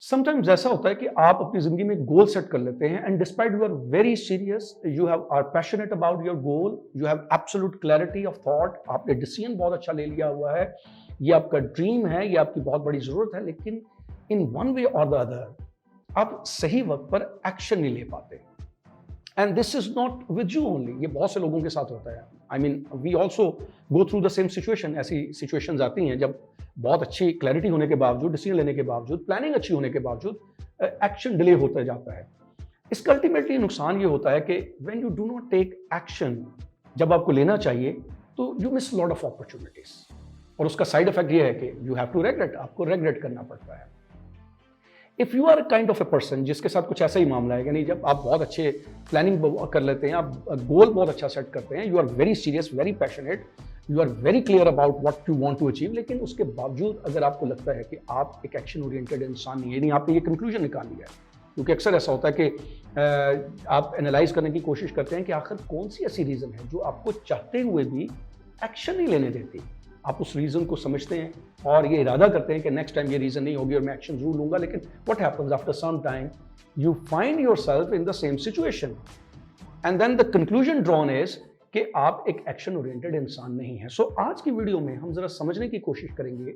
Sometimes ऐसा होता है कि आप अपनी जिंदगी में गोल सेट कर लेते हैं and despite you are very serious, you have are passionate about your goal, you have absolute clarity of thought, आपने डिसीजन बहुत अच्छा ले लिया हुआ है, ये आपका ड्रीम है, ये आपकी बहुत बड़ी जरूरत है, लेकिन इन वन वे और द अदर आप सही वक्त पर एक्शन नहीं ले पाते। And this is not with you only, ये बहुत से लोगों के साथ होता है। I mean we also go through the same situation. ऐसी सिचुएशंस आती हैं जब बहुत अच्छी क्लैरिटी होने के बावजूद, डिसीजन लेने के बावजूद, प्लानिंग अच्छी होने के बावजूद एक्शन डिले होता जाता है। इसका अल्टीमेटली नुकसान ये होता है कि when you do not take action, जब आपको लेना चाहिए, तो you miss lot of opportunities. और उसका साइड इफेक्ट ये है कि यू हैव टू रेग्रेट, आपको रेग्रेट करना पड़ता है। If you are kind of a person जिसके साथ कुछ ऐसा ही मामला है, यानी जब आप बहुत अच्छे प्लानिंग कर लेते हैं, आप गोल बहुत अच्छा सेट करते हैं, you are very serious, very passionate, you are very clear about what you want to achieve, लेकिन उसके बावजूद अगर आपको लगता है कि आप एक एक्शन ओरिएंटेड इंसान नहीं है, यानी आपने ये कंक्लूजन निकाल लिया है, क्योंकि अक्सर ऐसा होता है कि आप एनालाइज करने की कोशिश करते हैं कि आखिर कौन सी ऐसी रीज़न है जो आपको चाहते हुए भी एक्शन नहीं लेने देती। आप उस रीज़न को समझते हैं और ये इरादा करते हैं कि नेक्स्ट टाइम ये रीज़न नहीं होगी और मैं एक्शन जरूर लूंगा, लेकिन what happens after some time, you find yourself in the same situation and then the conclusion drawn is कि आप एक एक्शन ओरिएंटेड इंसान नहीं है। सो आज की वीडियो में हम जरा समझने की कोशिश करेंगे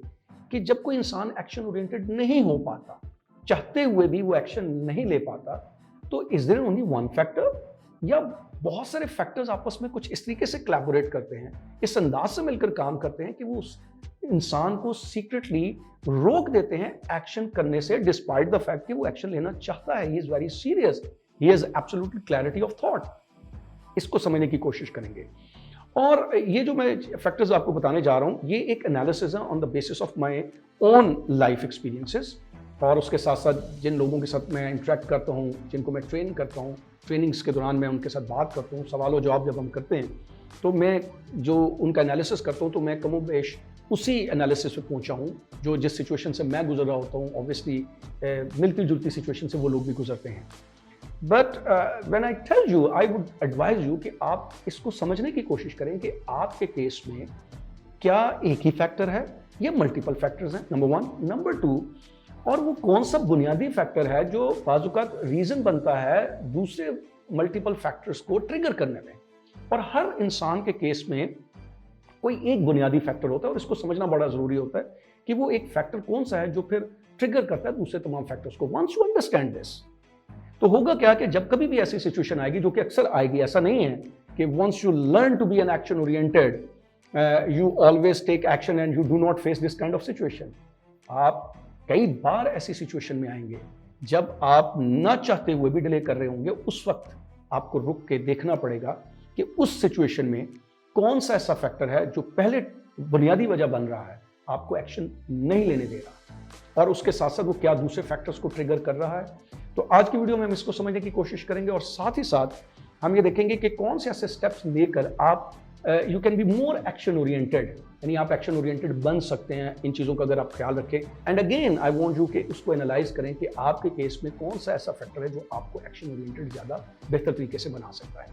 कि जब कोई इंसान एक्शन ओरिएंटेड नहीं हो पाता, चाहते हुए भी वो एक्शन नहीं ले पाता, तो is there only one factor या बहुत सारे फैक्टर्स आपस में कुछ इस तरीके से कोलैबोरेट करते हैं, इस अंदाज से मिलकर काम करते हैं कि वो उस इंसान को सीक्रेटली रोक देते हैं एक्शन करने से, डिस्पाइट द फैक्ट कि वो एक्शन लेना चाहता है, he is very serious, he has absolutely clarity of thought. इसको समझने की कोशिश करेंगे। और ये जो मैं फैक्टर्स आपको बताने जा रहा हूं, ये एक एनालिसिस है on the basis of my own life experiences, और उसके साथ साथ जिन लोगों के साथ मैं इंटरेक्ट करता हूं, जिनको मैं ट्रेन करता हूं, ट्रेनिंग्स के दौरान मैं उनके साथ बात करता हूं, सवाल और जवाब जब हम करते हैं, तो मैं जो उनका एनालिसिस करता हूं, तो मैं कमोबेश उसी एनालिसिस पे पहुंचा हूं जो जिस सिचुएशन से मैं गुजर रहा होता हूं। ऑब्वियसली मिलती जुलती सिचुएशन से वो लोग भी गुजरते हैं। But when I tell you, I would advise you कि आप इसको समझने की कोशिश करें कि आपके केस में क्या एक ही फैक्टर है या मल्टीपल फैक्टर्स हैं, नंबर वन। नंबर टू, और वो कौन सा बुनियादी फैक्टर है जो बाजुकात रीजन बनता है दूसरे मल्टीपल फैक्टर्स को ट्रिगर करने में। और हर इंसान के केस में कोई एक बुनियादी फैक्टर होता है और इसको समझना बड़ा जरूरी होता है कि वो एक फैक्टर कौन सा है जो फिर ट्रिगर करता है दूसरे तमाम फैक्टर्स को। वंस यू अंडरस्टैंड दिस, तो होगा क्या कि जब कभी भी ऐसी सिचुएशन आएगी, जो कि अक्सर आएगी, ऐसा नहीं है कि once you learn to be an action oriented you always take action and you do not face this kind of situation. आप कई बार ऐसी सिचुएशन में आएंगे जब आप न चाहते हुए भी डिले कर रहे होंगे। उस वक्त आपको रुक के देखना पड़ेगा कि उस सिचुएशन में कौन सा ऐसा फैक्टर है जो पहले बुनियादी वजह बन रहा है, आपको एक्शन नहीं लेने दे रहा, और उसके साथ साथ वो क्या दूसरे फैक्टर्स को ट्रिगर कर रहा है। तो आज की वीडियो में हम इसको समझने की कोशिश करेंगे और साथ ही साथ हम ये देखेंगे कि कौन से ऐसे स्टेप्स लेकर आप you can be more action oriented, यानी आप एक्शन ओरिएंटेड बन सकते हैं इन चीज़ों का अगर आप ख्याल रखें। And again I want you कि उसको एनालाइज करें कि आपके केस में कौन सा ऐसा फैक्टर है जो आपको एक्शन ओरिएंटेड ज़्यादा बेहतर तरीके से बना सकता है।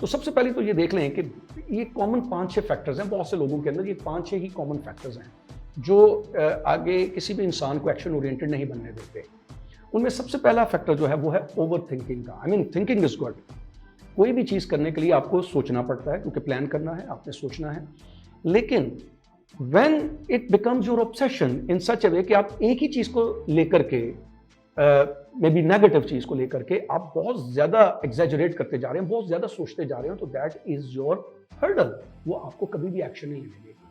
तो सबसे पहले तो ये देख लें कि ये कॉमन 5-6 फैक्टर्स हैं बहुत से लोगों के अंदर, ये 5-6 ही कॉमन फैक्टर्स हैं जो आगे किसी भी इंसान को एक्शन ओरिएंटेड नहीं बनने देते। उनमें सबसे पहला फैक्टर जो है वो है ओवर थिंकिंग का। I mean thinking is good. कोई भी चीज़ करने के लिए आपको सोचना पड़ता है, क्योंकि प्लान करना है, आपने सोचना है, लेकिन when it becomes your obsession in such a way कि आप एक ही चीज़ को लेकर के, मे बी नेगेटिव चीज़ को लेकर के आप बहुत ज़्यादा एग्जैजरेट करते जा रहे हैं, बहुत ज़्यादा सोचते जा रहे हो, तो दैट इज योर हर्डल। वो आपको कभी भी एक्शन नहीं लेने देगी,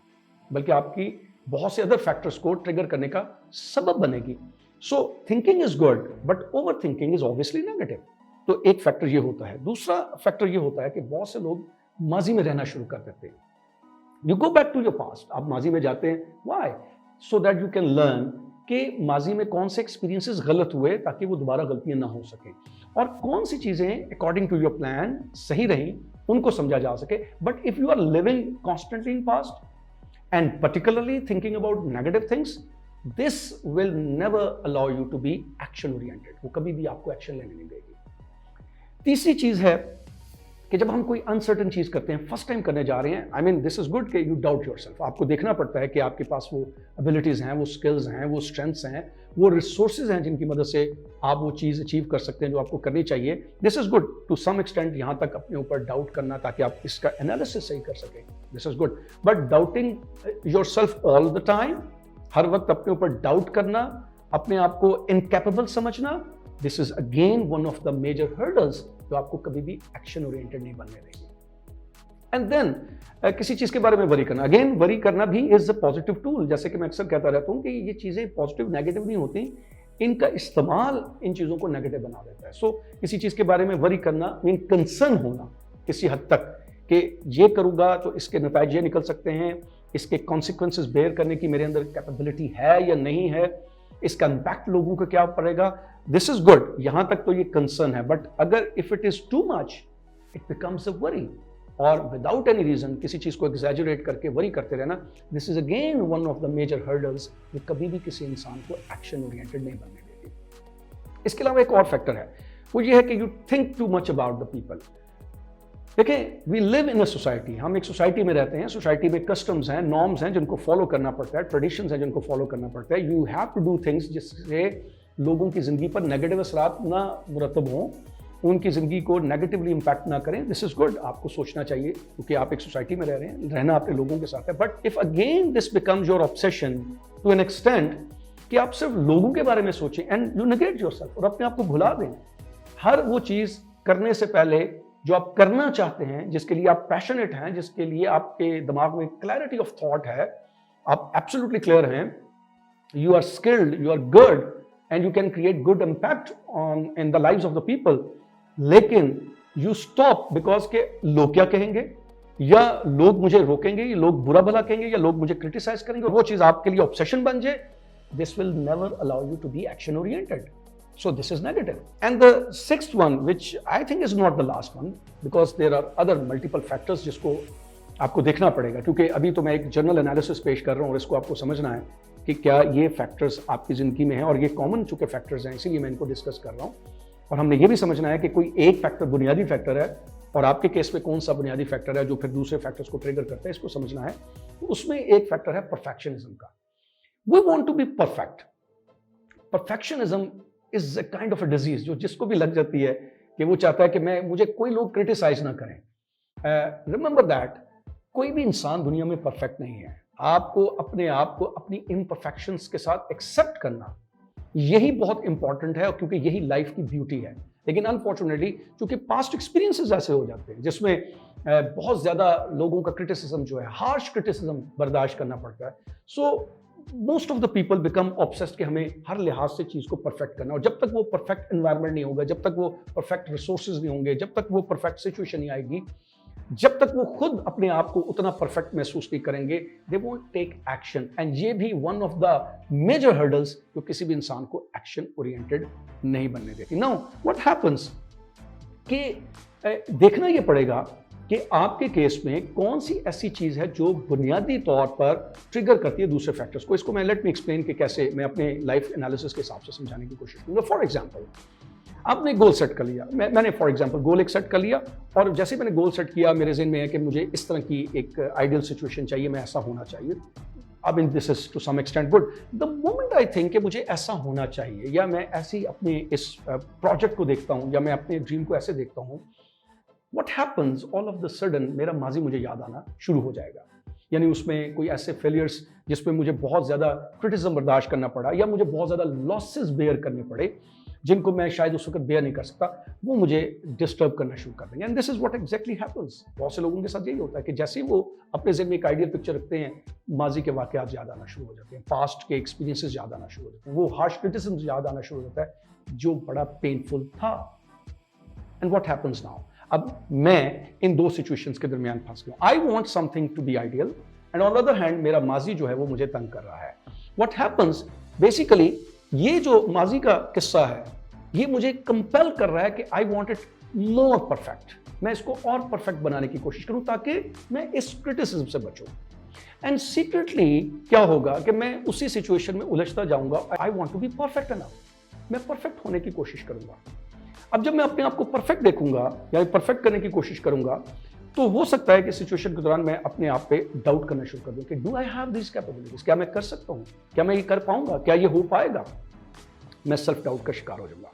बल्कि आपकी बहुत से अदर फैक्टर्स को ट्रिगर करने का सबब बनेगी। सो thinking is good but over thinking is obviously negative. तो एक फैक्टर ये होता है। दूसरा फैक्टर ये होता है कि बहुत से लोग माजी में रहना शुरू कर देते हैं। You go back to your past, आप माजी में जाते हैं, why? So that you can learn कि माजी में कौन से एक्सपीरियंसेस गलत हुए ताकि वो दोबारा गलतियां ना हो सके, और कौन सी चीजें अकॉर्डिंग टू योर प्लान सही रही उनको समझा जा सके। But if you are living constantly in past and particularly thinking about negative things, this will never allow you to be action oriented. वो कभी भी आपको एक्शन लेने नहीं देगी। तीसरी चीज है कि जब हम कोई अनसर्टन चीज करते हैं, फर्स्ट टाइम करने जा रहे हैं, I mean this is good कि यू डाउट योरसेल्फ। आपको देखना पड़ता है कि आपके पास वो एबिलिटीज हैं, वो स्किल्स हैं, वो स्ट्रेंथ्स हैं, वो रिसोर्सेज हैं जिनकी मदद से आप वो चीज अचीव कर सकते हैं जो आपको करनी चाहिए। This is good to some extent, यहां तक अपने ऊपर डाउट करना ताकि आप इसका एनालिसिस सही कर सकें, this is good. But doubting yourself all the time, हर वक्त अपने ऊपर डाउट करना, अपने आप को इनकैपेबल समझना, this is again one of the major hurdles जो आपको कभी भी एक्शन ओरिएंटेड नहीं बनने देगी। एंड देन किसी चीज के बारे में वरी करना, अगेन वरी करना भी इज अ पॉजिटिव टूल। जैसे कि मैं अक्सर कहता रहता हूं कि ये चीजें पॉजिटिव नेगेटिव नहीं होती, इनका इस्तेमाल इन चीजों को नेगेटिव बना देता है। सो किसी चीज के बारे में वरी करना मीन कंसर्न होना किसी हद तक कि ये करूंगा तो इसके नतीजे ये निकल सकते हैं, इसके कॉन्सिक्वेंसेस बेयर करने की मेरे अंदर कैपेबिलिटी है या नहीं है, इसका इंपैक्ट लोगों को क्या पड़ेगा, दिस इज गुड। यहां तक तो ये कंसर्न है, बट अगर if it is too much it becomes a worry, और विदाउट एनी रीजन किसी चीज को एग्जैजुरेट करके वरी करते रहना, this is again one of the major hurdles जो कभी भी किसी इंसान को एक्शन ओरिएंटेड नहीं बनने देगी। इसके अलावा एक और फैक्टर है, वो ये है कि you think too much about the people. देखिए, we live in a society, हम एक सोसाइटी में रहते हैं, सोसाइटी में कस्टम्स हैं, नॉर्म्स हैं जिनको फॉलो करना पड़ता है, ट्रेडिशंस हैं जिनको फॉलो करना पड़ता है। You have to do things जिससे लोगों की जिंदगी पर नेगेटिव असरात ना मुरतब हों, उनकी जिंदगी को नेगेटिवली इंपैक्ट ना करें। दिस इज गुड, आपको सोचना चाहिए क्योंकि आप एक सोसाइटी में रह रहे हैं, रहना आपके लोगों के साथ है। But if again this becomes your obsession to an extent कि आप सिर्फ लोगों के बारे में सोचें एंड यू नेगलेक्ट योरसेल्फ, और अपने आप को भुला दें। हर वो चीज करने से पहले जो आप करना चाहते हैं, जिसके लिए आप पैशनेट हैं, जिसके लिए आपके दिमाग में क्लैरिटी ऑफ थॉट है, आप एब्सोल्युटली क्लियर हैं, you are skilled, you are good and you can create good impact on in the lives of the people, लेकिन यू स्टॉप बिकॉज के लोग क्या कहेंगे, या लोग मुझे रोकेंगे, या लोग बुरा भला कहेंगे, या लोग मुझे क्रिटिसाइज करेंगे, और वो चीज आपके लिए ऑब्सेशन बन जाए, this will never allow you to be action oriented. So this is negative. And the sixth one, which I think is not the last one, because there are other multiple factors जिसको आपको देखना पड़ेगा, क्योंकि अभी तो मैं एक general analysis पेश कर रहा हूँ और इसको आपको समझना है कि क्या ये फैक्टर्स आपकी जिंदगी में हैं, और ये कॉमन चूंकि फैक्टर्स हैं इसीलिए मैं इनको डिस्कस कर रहा हूँ. और हमने ये भी समझना है कि कोई एक फैक्टर बुनियादी फैक्टर है, और आपके केस में कौन सा बुनियादी फैक्टर है जो फिर दूसरे फैक्टर्स को ट्रिगर करता है, इसको समझना है. तो उसमें एक फैक्टर है परफेक्शनिज्म का. We want to be perfect. Perfectionism is a kind of a disease जो जिसको भी लग जाती है कि वो चाहता है कि मुझे कोई लोग क्रिटिसाइज ना करें. रिमेंबर दैट कोई भी इंसान दुनिया में परफेक्ट नहीं है. आपको अपने आप को अपनी इम्परफेक्शंस के साथ एक्सेप्ट करना, यही बहुत इंपॉर्टेंट है, क्योंकि यही लाइफ की ब्यूटी है. लेकिन अनफॉर्चुनेटली क्योंकि पास्ट एक्सपीरियंसेस ऐसे हो जाते हैं जिसमें बहुत ज्यादा लोगों का क्रिटिसिज्म जो है, हार्श क्रिटिसिज्म बर्दाश्त करना पड़ता है. So most of the people become obsessed कि हमें हर लिहाज से चीज को परफेक्ट करना, और जब तक वो परफेक्ट एनवायरनमेंट नहीं होगा, जब तक वो परफेक्ट रिसोर्सेज नहीं होंगे, जब तक वो परफेक्ट सिचुएशन नहीं आएगी, जब तक वो खुद अपने आप को उतना परफेक्ट महसूस नहीं करेंगे, they won't take action. And ये भी one of the major hurdles जो किसी भी इंसान को एक्शन ओरिएंटेड नहीं बनने देती. नाउ व्हाट हैपेंस कि देखना ये पड़ेगा कि आपके केस में कौन सी ऐसी चीज है जो बुनियादी तौर पर ट्रिगर करती है दूसरे फैक्टर्स को. इसको मैं लेट मी एक्सप्लेन कि कैसे मैं अपने लाइफ एनालिसिस के हिसाब से समझाने की कोशिश करूंगा. फॉर एग्जांपल, आपने गोल सेट कर लिया, मैंने फॉर एग्जांपल गोल एक सेट कर लिया, और जैसे मैंने गोल सेट किया मेरे ज़हन में है कि मुझे इस तरह की एक आइडियल सिचुएशन चाहिए, मैं ऐसा होना चाहिए. अब in this is to some extent good. The moment I think कि मुझे ऐसा होना चाहिए, या मैं ऐसे अपने इस प्रोजेक्ट को देखता हूँ, या मैं अपने ड्रीम को ऐसे देखता हूँ, What happens all of the sudden मेरा माजी मुझे याद आना शुरू हो जाएगा. यानी उसमें कोई ऐसे फेलियर्स जिसमें मुझे बहुत ज़्यादा क्रिटिसिज्म बर्दाश्त करना पड़ा, या मुझे बहुत ज़्यादा लॉसेस बेयर करने पड़े जिनको मैं शायद उस वक्त बेयर नहीं कर सकता, वो मुझे डिस्टर्ब करना शुरू कर देंगे. And this is what exactly happens. बहुत से लोगों के साथ यही होता है कि जैसे ही वो अपने ज़हन में एक आइडियल पिक्चर रखते हैं, माजी के वाक़यात याद आना शुरू हो जाते हैं, पास्ट के एक्सपीरियंसेस याद आना शुरू हो जाते हैं, वो हार्श क्रिटिसिज्म याद आना शुरू हो जाता है जो बड़ा पेनफुल था. एंड व्हाट हैपेंस नाउ, अब मैं इन दो सिचुएशंस के दरमियान फंस गया. I want something to be ideal, and on the other hand मेरा माजी जो है वो मुझे तंग कर रहा है. व्हाट हैपेंस बेसिकली, ये जो माजी का किस्सा है ये मुझे कंपेल कर रहा है कि I want it more perfect. मैं इसको और परफेक्ट बनाने की कोशिश करूं ताकि मैं इस क्रिटिसिज्म से बचूं. एंड सीक्रेटली क्या होगा कि मैं उसी सिचुएशन में उलझता जाऊंगा. I want to be perfect enough. मैं परफेक्ट होने की कोशिश करूंगा. अब जब मैं अपने आप को परफेक्ट देखूंगा या परफेक्ट करने की कोशिश करूंगा, तो हो सकता है कि सिचुएशन के दौरान मैं अपने आप पे डाउट करना शुरू कर दूं कि do I have this capabilities, क्या मैं कर सकता हूं, क्या मैं ये कर पाऊंगा, क्या ये हो पाएगा। मैं सेल्फ डाउट का शिकार हो जाऊंगा।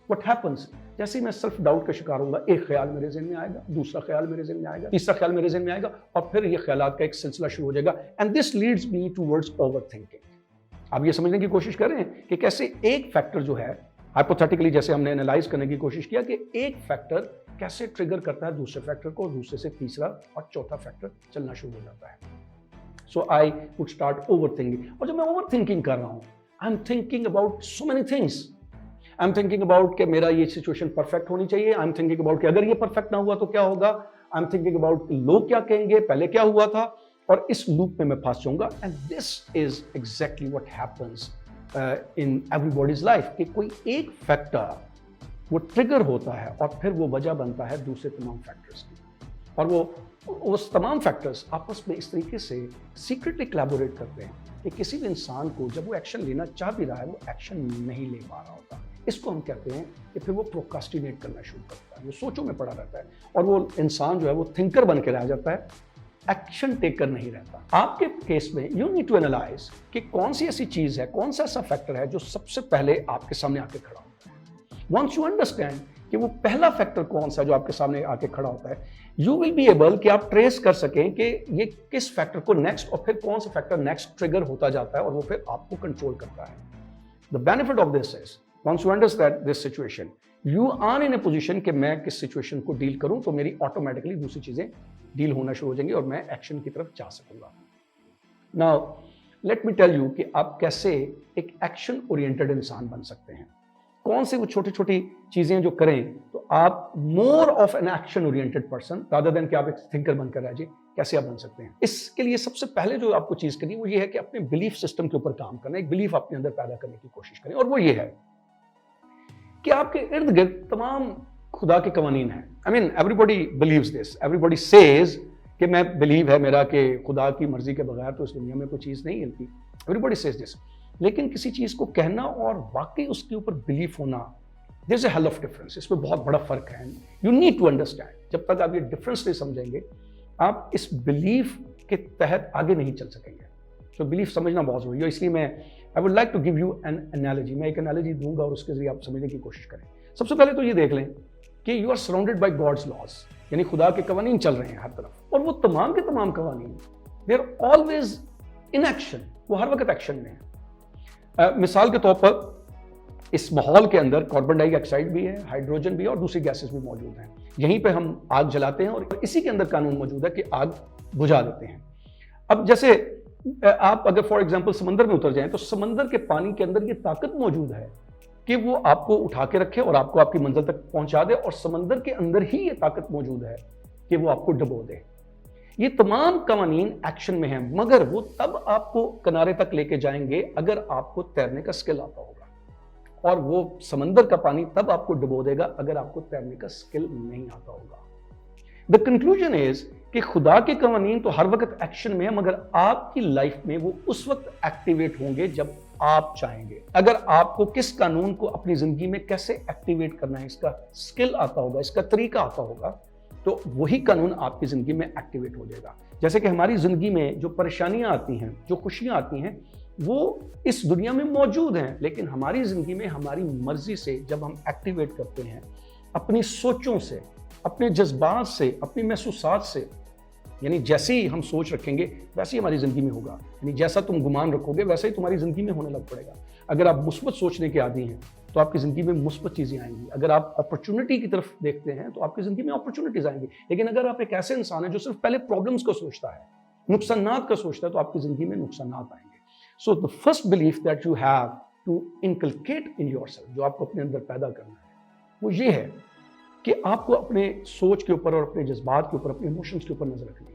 व्हाट हैपेंस, जैसे ही मैं सेल्फ डाउट का शिकार होऊंगा, एक ख्याल मेरे ज़हन में आएगा, दूसरा ख्याल मेरे ज़हन में आएगा, तीसरा ख्याल मेरे ज़हन में आएगा, और फिर ये ख्यालात का एक सिलसिला शुरू हो जाएगा। And this leads me towards overthinking. आप ये समझने की कोशिश कर रहे हैं कि कैसे एक फैक्टर जो है, हाइपोथेटिकली जैसे हमने एनालाइज करने की कोशिश किया कि एक फैक्टर कैसे ट्रिगर करता है दूसरे फैक्टर को, दूसरे से तीसरा और चौथा फैक्टर चलना शुरू हो जाता है। सो आई वुड स्टार्ट ओवरथिंकिंग। और जब मैं ओवरथिंकिंग कर रहा हूं, I am thinking about so many things. I am thinking about कि मेरा ये सिचुएशन परफेक्ट होनी चाहिए। आई एम थिंकिंग अबाउट कि अगर ये परफेक्ट ना हुआ तो क्या होगा। आई एम थिंकिंग अबाउट लोग क्या कहेंगे, पहले क्या हुआ था, और इस लूप में मैं फंस जाऊंगा। And this is exactly what happens in everybody's life, कि कोई एक फैक्टर वो ट्रिगर होता है और फिर वो वजह बनता है दूसरे तमाम फैक्टर्स की, और वो तमाम फैक्टर्स आपस में इस तरीके से सीक्रेटली कोलैबोरेट करते हैं कि किसी भी इंसान को जब वो एक्शन लेना चाह भी रहा है, वो एक्शन नहीं ले पा रहा होता। इसको हम कहते हैं कि फिर वो प्रोक्रास्टिनेट करना शुरू करता है, वो सोचों में पड़ा रहता है, और वो इंसान जो है वो थिंकर बन के रह जाता है, एक्शन टेकर नहीं रहता। आपके केस में यू नीड टू एनालाइज कि कौन सी ऐसी चीज है, कौन सा ऐसा फैक्टर है जो सबसे पहले आपके सामने आके खड़ा होता है। वंस यू अंडरस्टैंड कि वो पहला फैक्टर कौन सा जो आपके सामने आके खड़ा होता है, यू विल बी एबल कि आप ट्रेस कर सकें कि ये किस फैक्टर को नेक्स्ट, और फिर कौन सा फैक्टर नेक्स्ट ट्रिगर होता जाता है और वो फिर आपको कंट्रोल करता है। The benefit of this is once you understand this situation, you are in a position कि मैं किस सिचुएशन को डील करूं, तो मेरी ऑटोमेटिकली दूसरी चीजें डील होना शुरू हो जाएंगी और मैं एक्शन की तरफ जा सकूंगा। Now let me tell you कि आप कैसे एक एक्शन ओरिएंटेड इंसान बन सकते हैं। कौन सी वो छोटी छोटी चीजें जो करें तो आप more of N action oriented person rather than कि आप एक थिंकर बनकर रह जाए, कैसे आप बन सकते हैं। इसके लिए सबसे पहले जो आपको चीज करनी है वो ये है कि अपने बिलीफ सिस्टम के ऊपर काम करना, एक बिलीफ अपने अंदर पैदा करने की कोशिश करें, और वो ये है कि आपके इर्द गिर्द तमाम खुदा के कवानीन हैं। I mean everybody believes this, everybody says कि मैं बिलीव है मेरा कि खुदा की मर्जी के बगैर तो इस दुनिया में कोई चीज़ नहीं हिलती। एवरीबॉडी सेज दिस, लेकिन किसी चीज़ को कहना और वाकई उसके ऊपर बिलीव होना, there is a hell of difference. इसमें बहुत बड़ा फर्क है। You need to understand. जब तक आप ये डिफरेंस नहीं समझेंगे, आप इस बिलीफ के तहत आगे नहीं चल सकेंगे। तो बिलीफ समझना बहुत जरूरी है। इसलिए मैं I would like to give you an analogy. मैं एक एनालॉजी दूंगा और उसके जरिए आप समझने की कोशिश करें। सबसे पहले तो ये देख लें कि you are surrounded by God's laws, यानी खुदा के कवानीन चल रहे हैं हर तरफ, और वो तमाम के तमाम कवानीन they are always in action, वो हर वक्त एक्शन में है। मिसाल के तौर पर इस माहौल के अंदर कार्बन डाइऑक्साइड भी है, हाइड्रोजन भी है, और दूसरी गैसेस भी मौजूद हैं। यहीं पे हम आग जलाते हैं और इसी के अंदर कानून मौजूद है कि आग बुझा देते हैं। अब जैसे आप अगर फॉर एग्जांपल समंदर में उतर जाएं तो समंदर के पानी के अंदर ये ताकत मौजूद है कि वो आपको उठा के रखे और आपको आपकी मंजिल तक पहुंचा दे, और समंदर के अंदर ही ये ताकत मौजूद है कि वो आपको डुबो दे। ये तमाम कवानीन एक्शन में हैं, मगर वो तब आपको किनारे तक लेके जाएंगे अगर आपको तैरने का स्किल आता होगा, और वो समंदर का पानी तब आपको डुबो देगा अगर आपको तैरने का स्किल नहीं आता होगा। द कंक्लूजन इज कि खुदा के कवानीन तो हर वक्त एक्शन में है, मगर आपकी लाइफ में वो उस वक्त एक्टिवेट होंगे जब आप चाहेंगे। अगर आपको किस कानून को अपनी जिंदगी में कैसे एक्टिवेट करना है, इसका स्किल आता होगा, इसका तरीका आता होगा, तो वही कानून आपकी जिंदगी में एक्टिवेट हो जाएगा। जैसे कि हमारी जिंदगी में जो परेशानियां आती हैं, जो खुशियां आती हैं, वो इस दुनिया में मौजूद हैं, लेकिन हमारी जिंदगी में हमारी मर्जी से जब हम एक्टिवेट करते हैं, अपनी सोचों से, अपने जज्बात से, अपनी महसूसात से, यानी जैसे ही हम सोच रखेंगे वैसे ही हमारी जिंदगी में होगा। यानी जैसा तुम गुमान रखोगे वैसा ही तुम्हारी जिंदगी में होने लग पड़ेगा। अगर आप मुस्बत सोचने के आदी हैं तो आपकी जिंदगी में मुस्बत चीजें आएंगी। अगर आप अपॉर्चुनिटी की तरफ देखते हैं तो आपकी जिंदगी में अपॉर्चुनिटीज आएंगी। लेकिन अगर आप एक ऐसे इंसान हैं जो सिर्फ पहले प्रॉब्लम्स को सोचता है, नुकसानात का सोचता है, तो आपकी जिंदगी में नुकसानात आएंगे। So the first belief that you have to inculcate in yourself, जो आपको अपने अंदर पैदा करना है, वो ये है कि आपको अपने सोच के ऊपर और अपने जज्बात के ऊपर, अपने इमोशंस के ऊपर नजर रखनी है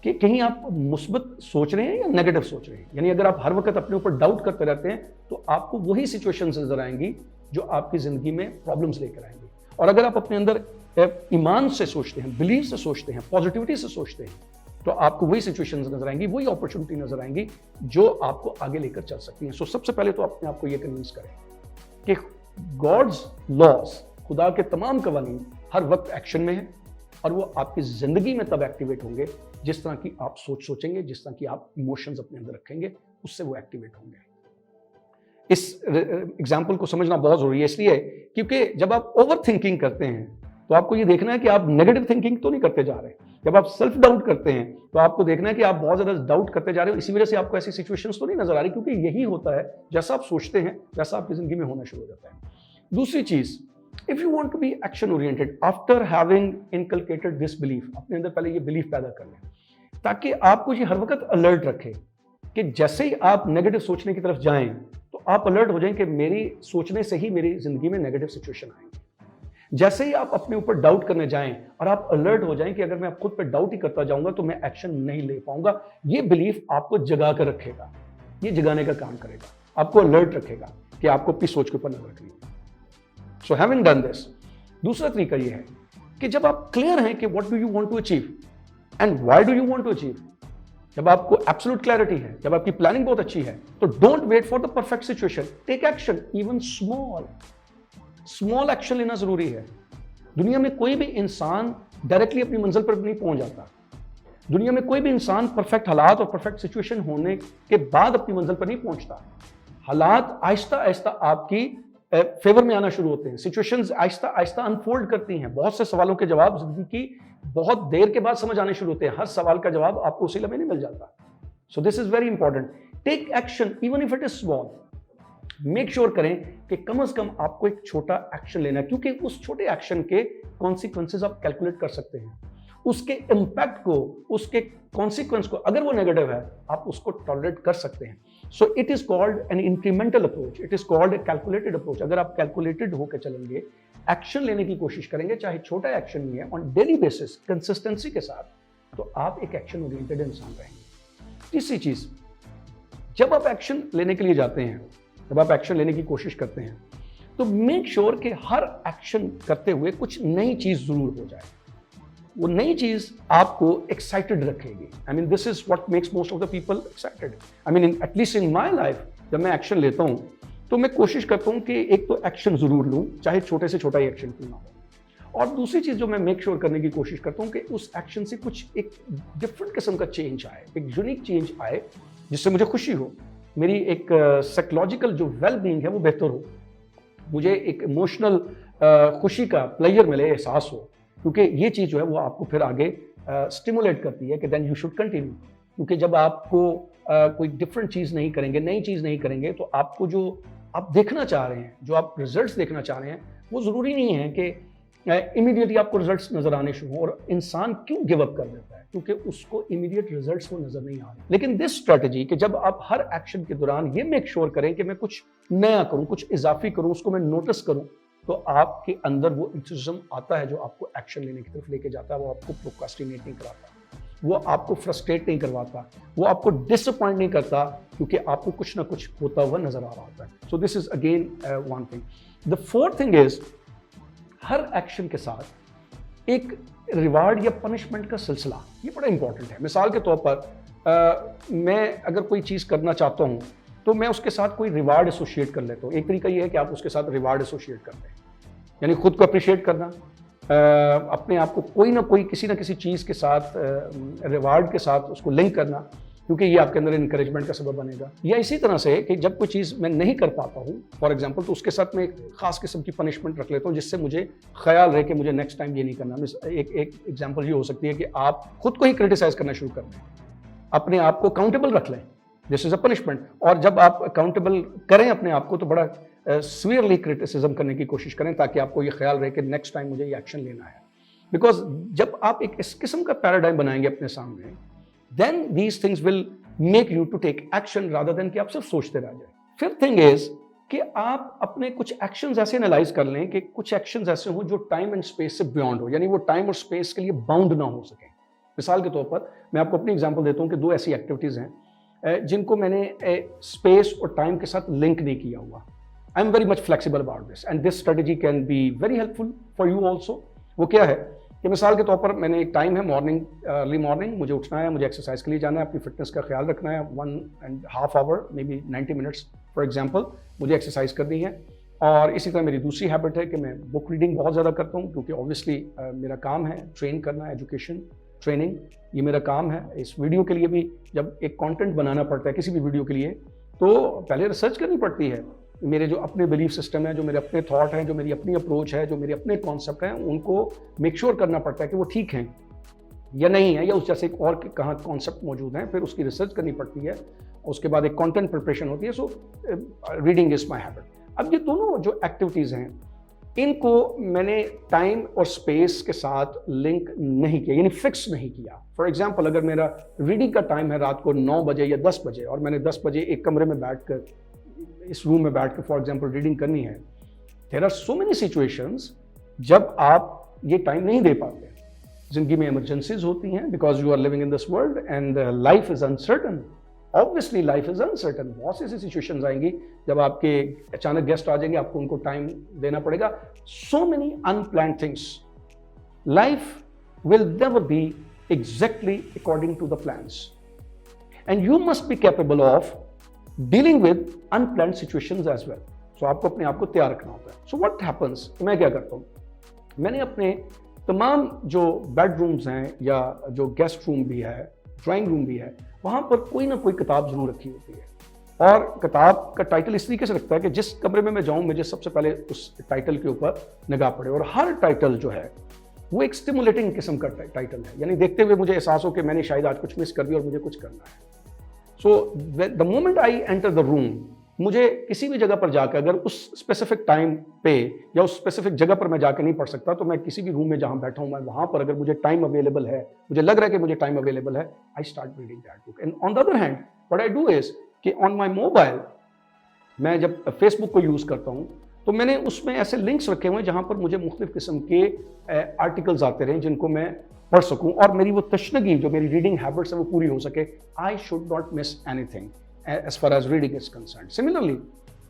कि कहीं आप मुस्बत सोच रहे हैं या नेगेटिव सोच रहे हैं। यानी अगर आप हर वक्त अपने ऊपर डाउट करते रहते हैं तो आपको वही सिचुएशंस नजर आएंगी जो आपकी जिंदगी में प्रॉब्लम्स लेकर आएंगी। और अगर आप अपने अंदर ईमान से सोचते हैं, बिलीफ से सोचते हैं, पॉजिटिविटी से सोचते हैं, तो आपको वही सिचुएशंस नजर आएंगी, वही अपॉर्चुनिटी नजर आएंगी जो आपको आगे लेकर चल सकती हैं। सो सबसे पहले तो अपने आप को ये कन्विंस करें कि गॉड्स लॉज, खुदा के तमाम कवानीन हर वक्त एक्शन में है और वो आपकी जिंदगी में तब एक्टिवेट होंगे जिस तरह की आप सोचेंगे, जिस तरह की आप इमोशंस अपने अंदर रखेंगे, उससे वो एक्टिवेट होंगे। इस एग्जाम्पल को समझना बहुत जरूरी है, इसलिए क्योंकि जब आप ओवर थिंकिंग करते हैं तो आपको ये देखना है कि आप नेगेटिव थिंकिंग तो नहीं करते जा रहे। जब आप सेल्फ डाउट करते हैं तो आपको देखना है कि आप बहुत ज्यादा डाउट करते जा रहे हो, इसी वजह से आपको ऐसी सिचुएशंस तो नहीं नजर आ रही, क्योंकि यही होता है जैसा आप सोचते हैं वैसा आपकी जिंदगी में होना शुरू हो जाता है। दूसरी चीज, if you want to be action oriented after having inculcated this belief, अपने अंदर पहले ये बिलीफ पैदा कर लें ताकि आपको ये हर वक्त अलर्ट रखे कि जैसे ही आप नेगेटिव सोचने की तरफ जाएं तो आप अलर्ट हो जाएं कि मेरी सोचने से ही मेरी जिंदगी में नेगेटिव सिचुएशन आएंगे। जैसे ही आप अपने ऊपर डाउट करने जाएं और आप अलर्ट हो जाएं कि अगर मैं खुद पे डाउट ही करता जाऊंगा तो मैं एक्शन नहीं ले पाऊंगा, ये बिलीफ आपको जगा कर रखेगा, ये जगाने का काम करेगा, आपको अलर्ट रखेगा कि आपको अपनी सोच के ऊपर नजर रखनी है। सो हैविंग डन दिस, दूसरा तरीका ये है कि जब आप क्लियर हैं कि what do you want to achieve and why do you want to achieve, जब आपको एब्सोल्यूट क्लैरिटी है, जब आपकी प्लानिंग बहुत अच्छी है, तो don't wait for the perfect situation, take action, even small action लेना जरूरी है। दुनिया में कोई भी इंसान डायरेक्टली अपनी मंजिल पर नहीं पहुंच जाता। दुनिया में कोई भी इंसान परफेक्ट हालात और परफेक्ट सिचुएशन होने के बाद अपनी मंजिल पर नहीं पहुंचता। हालात आहिस्ता आहिस्ता आपकी फेवर में आना शुरू होते हैं, सिचुएशंस आहिस्ता आहिस्ता अनफोल्ड करती हैं। बहुत से सवालों के जवाब जिंदगी की बहुत देर के बाद समझ आने शुरू होते हैं, हर सवाल का जवाब आपको उसी लम्हे नहीं मिल जाता। So this is very important, take action even if it is small. Make sure करें कि कम से कम आपको एक छोटा एक्शन लेना है, क्योंकि उस छोटे एक्शन के कॉन्सिक्वेंसेज आप कैलकुलेट कर सकते हैं, उसके इंपैक्ट को, उसके कॉन्सिक्वेंस को, अगर वो नेगेटिव है आप उसको टॉलरेट कर सकते हैं। So it is called an incremental approach, it is called a calculated approach. अगर आप कैलकुलेटेड होकर चलेंगे, एक्शन लेने की कोशिश करेंगे, चाहे छोटा एक्शन ही है, ऑन डेली बेसिस कंसिस्टेंसी के साथ, तो आप एक एक्शन ओरिएंटेड इंसान रहेंगे। तीसरी चीज, जब आप एक्शन लेने के लिए जाते हैं, जब आप एक्शन लेने की कोशिश करते हैं, तो मेक श्योर कि हर एक्शन करते हुए कुछ नई चीज जरूर हो जाए। वो नई चीज आपको एक्साइटेड रखेगी। I mean this is what makes most of the people excited. I mean at least in my life, जब मैं एक्शन लेता हूं तो मैं कोशिश करता हूं कि एक तो एक्शन जरूर लूं, चाहे छोटे से छोटा ही एक्शन क्यों ना हो। और दूसरी चीज जो मैं मेक श्योर करने की कोशिश करता हूं कि उस एक्शन से कुछ एक डिफरेंट किस्म का चेंज आए, एक यूनिक चेंज आए, जिससे मुझे खुशी हो, मेरी एक साइकोलॉजिकल जो वेल बीइंग है वो बेहतर हो, मुझे एक इमोशनल खुशी का प्लेजर मिले, एहसास हो, क्योंकि ये चीज़ जो है वो आपको फिर आगे स्टिमुलेट करती है कि देन यू शुड कंटिन्यू। क्योंकि जब आपको कोई डिफरेंट चीज़ नहीं करेंगे, नई चीज़ नहीं करेंगे, तो आपको जो आप देखना चाह रहे हैं, जो आप रिजल्ट्स देखना चाह रहे हैं, वो ज़रूरी नहीं है कि इमीडिएटली आपको रिजल्ट्स नजर आने शुरू हो। और इंसान क्यों गिव अप कर देता है? क्योंकि उसको इमीडिएट रिजल्ट्स वो नजर नहीं आ रहे। लेकिन दिस स्ट्रेटजी कि जब आप हर एक्शन के दौरान ये मेक श्योर करें कि मैं कुछ नया करूं, कुछ इजाफी करूं, उसको मैं नोटिस करूं, तो आपके अंदर वो इंथुसिज्म आता है जो आपको एक्शन लेने की तरफ लेके जाता है। वो आपको प्रोक्रास्टिनेट नहीं कराता, वो आपको फ्रस्ट्रेट नहीं करवाता, वो आपको डिसअपॉइंट नहीं करता, क्योंकि आपको कुछ ना कुछ होता हुआ नजर आ रहा होता है। सो this is again one thing. The fourth thing is, her action के साथ एक रिवार्ड या पनिशमेंट का सिलसिला, ये बड़ा इंपॉर्टेंट है। मिसाल के तौर पर मैं अगर कोई चीज़ करना चाहता हूँ तो मैं उसके साथ कोई रिवार्ड एसोशिएट कर लेता हूँ। एक तरीका ये है कि आप उसके साथ रिवार्ड एसोशिएट करते हैं, यानी खुद को अप्रिशिएट करना, अपने आप को कोई ना कोई किसी ना किसी चीज़ के साथ रिवार्ड के साथ उसको लिंक करना, क्योंकि ये आपके अंदर इनकरेजमेंट का सबब बनेगा। या इसी तरह से कि जब कोई चीज़ मैं नहीं कर पाता हूँ फॉर एग्जांपल, तो उसके साथ मैं एक खास किस्म की पनिशमेंट रख लेता हूँ, जिससे मुझे ख्याल रहे कि मुझे नेक्स्ट टाइम ये नहीं करना। एक एग्जांपल ये हो सकती है कि आप खुद को ही क्रिटिसाइज करना शुरू कर दें, अपने आप को अकाउंटेबल रख लें, दिस इज अ पनिशमेंट। और जब आप अकाउंटेबल करें अपने आप को, तो बड़ा सीवियरली क्रिटिसिज्म करने की कोशिश करें, ताकि आपको ये ख्याल रहे कि नेक्स्ट टाइम मुझे ये एक्शन लेना है। बिकॉज जब आप एक इस किस्म का पैराडाइम बनाएंगे अपने सामने, then these things will make you to take action rather than कि आप सिर्फ सोचते रह जाए। फिफ्थ थिंग इज कि आप अपने कुछ एक्शंस ऐसे एनालाइज कर लें कि कुछ एक्शंस ऐसे हों जो टाइम एंड स्पेस से बियॉन्ड हो, यानी वो टाइम और स्पेस के लिए बाउंड ना हो सके। मिसाल के तौर पर मैं आपको अपनी एग्जांपल देता हूं कि दो ऐसी एक्टिविटीज़ हैं जिनको मैंने स्पेस और टाइम के साथ लिंक नहीं किया हुआ। I am very much flexible about this and this strategy can be very helpful for you also. वो क्या है कि मिसाल के तौर पर मैंने एक टाइम है मॉर्निंग, अर्ली मॉर्निंग, मुझे उठना है, मुझे एक्सरसाइज के लिए जाना है, अपनी फिटनेस का ख्याल रखना है, 1.5 hour maybe 90 minutes for example मुझे एक्सरसाइज करनी है। और इसी तरह मेरी दूसरी हैबिट है कि मैं बुक रीडिंग बहुत ज़्यादा करता हूँ, क्योंकि ऑब्वियसली मेरा काम है ट्रेन करना, एजुकेशन ट्रेनिंग, ये मेरा काम है। इस वीडियो के लिए भी जब एक कंटेंट बनाना पड़ता है किसी भी वीडियो के लिए, तो पहले रिसर्च करनी पड़ती है। मेरे जो अपने बिलीफ सिस्टम है, जो मेरे अपने थॉट हैं, जो मेरी अपनी अप्रोच है, जो मेरे अपने कॉन्सेप्ट हैं, उनको मेक श्योर करना पड़ता है कि वो ठीक हैं या नहीं है, या उस जैसे और कहाँ कॉन्सेप्ट मौजूद हैं, फिर उसकी रिसर्च करनी पड़ती है। उसके बाद एक कंटेंट प्रिपरेशन होती है। So reading is my habit. अब ये दोनों जो एक्टिविटीज़ हैं, इनको मैंने टाइम और स्पेस के साथ लिंक नहीं किया, यानी फिक्स नहीं किया। फॉर एग्जाम्पल, अगर मेरा रीडिंग का टाइम है रात को 9 बजे या 10 बजे, और मैंने 10 बजे एक कमरे में बैठकर, इस रूम में बैठ कर फॉर एग्जाम्पल रीडिंग करनी है, there are so many situations जब आप ये टाइम नहीं दे पाते। जिंदगी में इमरजेंसीज होती हैं, because you are living in this world and life is uncertain. Obviously life is uncertain. बहुत सी ऐसी सिचुएशंस आएंगी जब आपके अचानक गेस्ट आ जाएंगे, आपको उनको टाइम देना पड़ेगा। So many unplanned things. Life will never be exactly according to the plans, and you must be capable of dealing with unplanned situations as well. So आपको अपने आप को तैयार रखना होता है। सो व्हाट हैपेंस, मैं क्या करता हूँ, मैंने अपने तमाम जो बेडरूम्स हैं या जो गेस्ट रूम भी है, ड्राइंग रूम भी है, वहाँ पर कोई ना कोई किताब जरूर रखी होती है। और किताब का टाइटल इस तरीके से रखता है कि जिस कमरे में मैं जाऊँ, मुझे सबसे पहले उस टाइटल के ऊपर निगाह पड़े। और हर टाइटल जो है वो एक स्टिमुलेटिंग किस्म का टाइटल है, यानी देखते हुए मुझे एहसास हो कि मैंने शायद आज कुछ मिस कर दिया और मुझे कुछ करना है। So the moment I enter the room, मुझे किसी भी जगह पर जाकर, अगर उस स्पेसिफिक टाइम पे या उस स्पेसिफिक जगह पर मैं जाकर नहीं पढ़ सकता, तो मैं किसी भी रूम में जहां बैठा हूं, मैं वहां पर अगर मुझे टाइम अवेलेबल है, मुझे लग रहा है कि मुझे टाइम अवेलेबल है, I start reading that book. And on the other hand what I do is कि ऑन माई मोबाइल, मैं जब फेसबुक को यूज करता हूं, तो मैंने उसमें ऐसे लिंक्स रखे हुए हैं जहां पर मुझे मुख्तलिफ किस्म के आर्टिकल्स आते रहे जिनको मैं पढ़ सकूं, और मेरी वो तशनगी, जो मेरी रीडिंग हैबिट्स है, वो पूरी हो सके। I should not miss anything as far as reading is concerned. Similarly,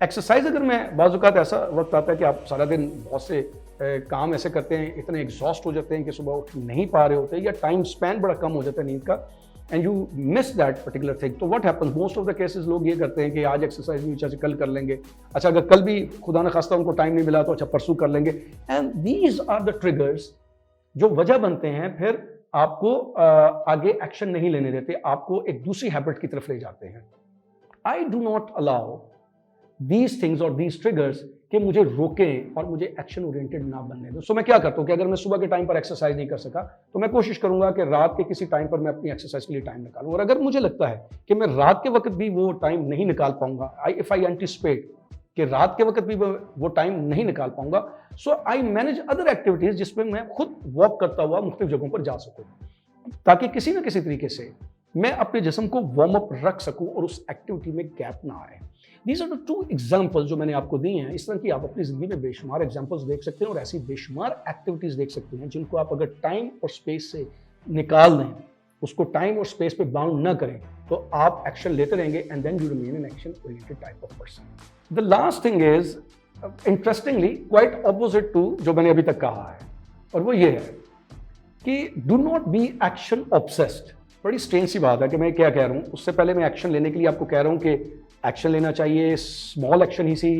exercise, अगर मैं बाज़ औक़ात ऐसा वक्त आता है कि आप सारा दिन बहुत से काम ऐसे करते हैं, इतने एग्जॉस्ट हो जाते हैं कि सुबह उठ नहीं पा रहे होते, या टाइम स्पैन बड़ा कम हो जाता है नींद का, and you miss that particular thing. तो what happens, most of the cases लोग ये करते हैं कि आज एक्सरसाइज नहीं, अच्छा कल कर लेंगे, अच्छा अगर कल भी खुदा न खास्ता उनको टाइम नहीं मिला तो अच्छा परसों कर लेंगे। And these are the triggers जो वजह बनते हैं, फिर आपको आगे एक्शन नहीं लेने देते, आपको एक दूसरी हैबिट की तरफ ले जाते हैं। I do not allow these things or these triggers कि मुझे रोकें और मुझे एक्शन ओरिएंटेड ना बनने दो। सो मैं क्या करता हूँ कि अगर मैं सुबह के टाइम पर एक्सरसाइज नहीं कर सका, तो मैं कोशिश करूंगा कि रात के किसी टाइम पर मैं अपनी एक्सरसाइज के लिए टाइम निकालूं। और अगर मुझे लगता है कि मैं रात के वक्त भी वो टाइम नहीं निकाल पाऊंगा, इफ आई एंटिसिपेट कि रात के वक्त भी वो टाइम नहीं निकाल पाऊंगा, सो आई मैनेज अदर एक्टिविटीज जिसमें मैं खुद वॉक करता हुआ मुख्तलिफ जगहों पर जा सकूँ, ताकि किसी न किसी तरीके से मैं अपने जिस्म को वार्म अप रख सकूं और उस एक्टिविटी में गैप ना आए। दीज आर द 2 एग्जाम्पल्स जो मैंने आपको दी हैं। इस तरह की आप अपनी जिंदगी में बेशुमार एग्जाम्पल्स देख सकते हैं और ऐसी बेशुमार एक्टिविटीज देख सकते हैं जिनको आप अगर टाइम और स्पेस से निकाल दें, उसको टाइम और स्पेस पे बाउंड ना करें, तो आप एक्शन लेते रहेंगे, and then you remain an action oriented type of person. The last thing is interestingly quite opposite to जो मैंने अभी तक कहा है, और वो ये है कि do not be action obsessed. बड़ी स्ट्रेंज सी बात है कि मैं क्या कह रहा हूँ, उससे पहले मैं एक्शन लेने के लिए आपको कह रहा हूँ कि एक्शन लेना चाहिए, स्मॉल एक्शन ही सी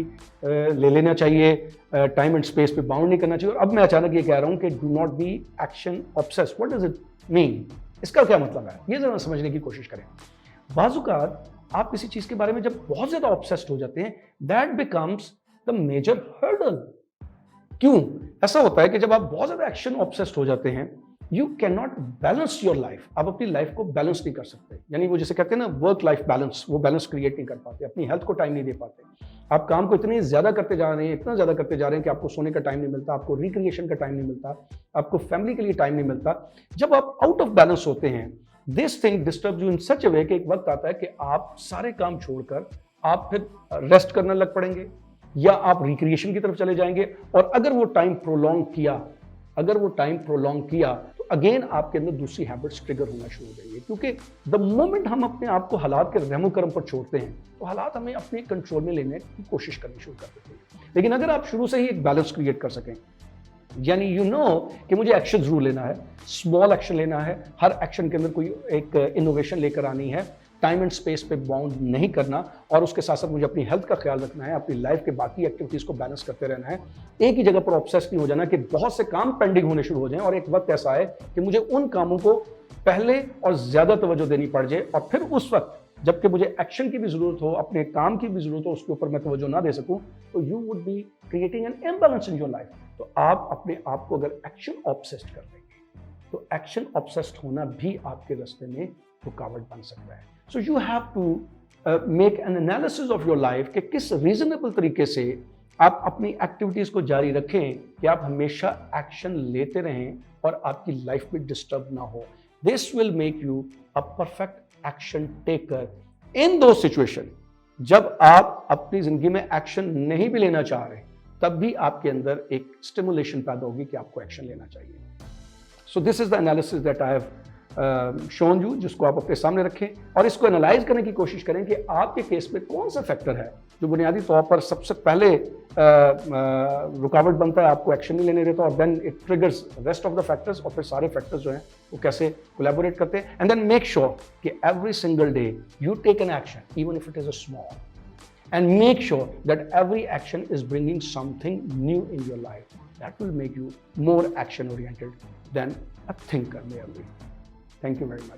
ले लेना चाहिए, टाइम एंड स्पेस पे बाउंड नहीं करना चाहिए। और अब मैं अचानक ये कह रहा हूँ कि do not be action obsessed. What does it mean, इसका क्या मतलब है, ये जरा समझने की कोशिश करें। बाज़-औक़ात आप किसी चीज़ के बारे में जब बहुत ज़्यादा ऑब्सेस्ड हो जाते हैं, that becomes the major hurdle. क्यों ऐसा होता है कि जब आप बहुत ज़्यादा एक्शन ऑब्सेस्ड हो जाते हैं, you can not balance your life. आप अपनी लाइफ को बैलेंस नहीं कर सकते, यानी वो जैसे कहते हैं ना वर्क लाइफ बैलेंस, वो बैलेंस क्रिएट नहीं कर पाते, अपनी हेल्थ को टाइम नहीं दे पाते। आप काम को इतने ज़्यादा करते जा रहे हैं, इतना ज़्यादा करते जा रहे हैं कि आपको सोने का टाइम नहीं मिलता, आपको रिक्रिएशन का टाइम नहीं मिलता, आपको फैमिली के लिए टाइम नहीं मिलता। जब आप आउट ऑफ बैलेंस होते हैं, this thing disturb you in such a way कि एक वक्त आता है कि आप सारे काम छोड़कर आप फिर रेस्ट करने लग पड़ेंगे, या आप रिक्रिएशन की तरफ चले जाएंगे। और अगर वो टाइम प्रोलॉन्ग किया तो अगेन आपके अंदर दूसरी हैबिट्स ट्रिगर होना शुरू हो जाएगी, क्योंकि द मोमेंट हम अपने आप को हालात के रहमो करम पर छोड़ते हैं, तो हालात हमें अपने कंट्रोल में लेने की कोशिश करनी शुरू कर देते हैं। लेकिन अगर आप शुरू से ही एक बैलेंस क्रिएट कर सकें, यानी यू नो कि मुझे एक्शन जरूर लेना है, स्मॉल एक्शन लेना है, हर एक्शन के अंदर कोई एक इनोवेशन लेकर आनी है, टाइम एंड स्पेस पे बाउंड नहीं करना, और उसके साथ साथ मुझे अपनी हेल्थ का ख्याल रखना है, अपनी लाइफ के बाकी एक्टिविटीज को बैलेंस करते रहना है। एक ही जगह पर ऑब्सेस नहीं हो जाना कि बहुत से काम पेंडिंग होने शुरू हो जाएं और एक वक्त ऐसा है कि मुझे उन कामों को पहले और ज्यादा तवज्जो देनी पड़ जाए, और फिर उस वक्त जबकि मुझे एक्शन की भी जरूरत हो, अपने काम की भी जरूरत हो, उसके ऊपर मैं तवज्जो ना दे सकूं, तो you would be creating an imbalance in your life. तो आप अपने आप को अगर एक्शन ऑब्सेस्ड कर लेंगे तो एक्शन ऑब्सेस्ड होना भी आपके रास्ते में रुकावट बन सकता है। So you have to make an analysis of your life कि किस रीजनेबल तरीके से आप अपनी एक्टिविटीज को जारी रखें कि आप हमेशा एक्शन लेते रहें और आपकी लाइफ में डिस्टर्ब ना हो। This will make you a perfect action taker इन दो सिचुएशन जब आप अपनी जिंदगी में एक्शन नहीं भी लेना चाह रहे, तब भी आपके अंदर एक स्टिमुलेशन पैदा होगी कि आपको एक्शन लेना चाहिए। सो this is the analysis that I have shown you, जिसको आप अपने सामने रखें और इसको एनालाइज करने की कोशिश करें कि आपके केस में कौन सा फैक्टर है जो बुनियादी तौर पर सबसे पहले रुकावट बनता है, आपको एक्शन नहीं लेने देता, और then it triggers rest of the factors, और फिर सारे फैक्टर्स जो हैं वो कैसे कोलैबोरेट करते हैं। एंड देन मेक श्योर कि every single day you take an action even if it is a small, and make sure that every action is bringing something new in your life. That will make you more action oriented than a thinker merely. Thank you very much.